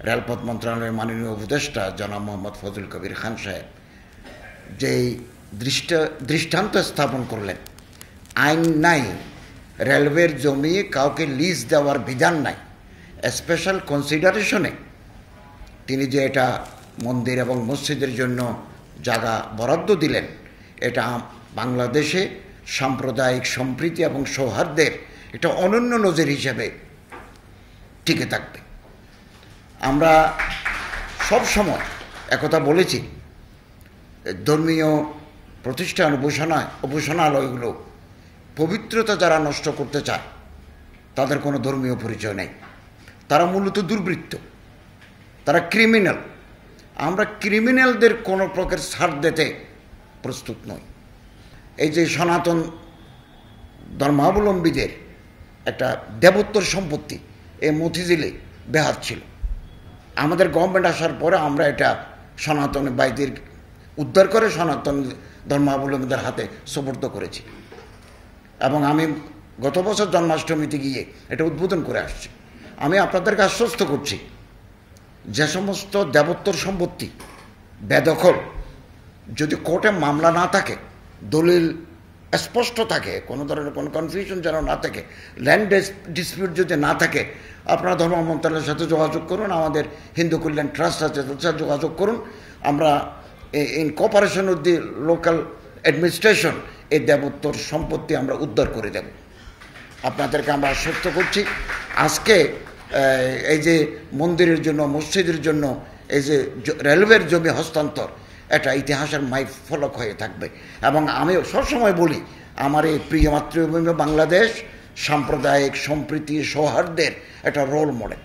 রেলপথ মন্ত্রণালয়ের মাননীয় উপদেষ্টা জনাব মোহাম্মদ ফজল কবির খান সাহেব যেই দৃষ্টান্ত স্থাপন করলেন, আইন নাই, রেলওয়ের জমি কাউকে লিজ দেওয়ার বিধান নাই, স্পেশাল কনসিডারেশনে তিনি যে এটা মন্দির এবং মসজিদের জন্য জায়গা বরাদ্দ দিলেন, এটা বাংলাদেশে সাম্প্রদায়িক সম্প্রীতি এবং সৌহার্দ্যের একটা অনন্য নজির হিসেবে টিকে থাকবে। আমরা সব সময় একথা বলেছি, ধর্মীয় প্রতিষ্ঠান উপাসনালয়গুলো পবিত্রতা যারা নষ্ট করতে চায় তাদের কোনো ধর্মীয় পরিচয় নেই, তারা মূলত দুর্বৃত্ত, তারা ক্রিমিনাল। আমরা ক্রিমিনালদের কোনো প্রকার ছাড় দিতে প্রস্তুত নই। এই যে সনাতন ধর্মাবলম্বীদের একটা দেবোত্তর সম্পত্তি এই মতিঝিলে বেহাত ছিল, আমাদের গভর্নমেন্ট আসার পরে আমরা এটা সনাতন বাইদের উদ্ধার করে সনাতন ধর্মাবলম্বীদের হাতে সুপর্দ করেছি এবং আমি গত বছর জন্মাষ্টমীতে গিয়ে এটা উদ্বোধন করে আসছি। আমি আপনাদেরকে আশ্বস্ত করছি, যে সমস্ত দেবোত্তর সম্পত্তি বেদখল, যদি কোর্টে মামলা না থাকে, দলিল স্পষ্ট থাকে, কোনো ধরনের কোনো কনফিউশন যেন না থাকে, ল্যান্ড ডিসপিউট যদি না থাকে, আপনারা ধর্ম মন্ত্রণালয়ের সাথে যোগাযোগ করুন, আমাদের হিন্দু কল্যাণ ট্রাস্ট আছে তার সাথে যোগাযোগ করুন। আমরা in cooperation with the local administration এই দেবোত্তর সম্পত্তি আমরা উদ্ধার করে দেব। আপনাদেরকে আমরা আশ্বস্ত করছি। আজকে এই যে মন্দিরের জন্য, মসজিদের জন্য এই যে রেলওয়ের জমি হস্তান্তর, এটা ইতিহাসের ফলক হয়ে থাকবে। এবং আমি সবসময় বলি, আমার এই প্রিয় মাতৃভূমি বাংলাদেশ সাম্প্রদায়িক সম্প্রীতি সৌহার্দ্যের একটা রোল মডেল।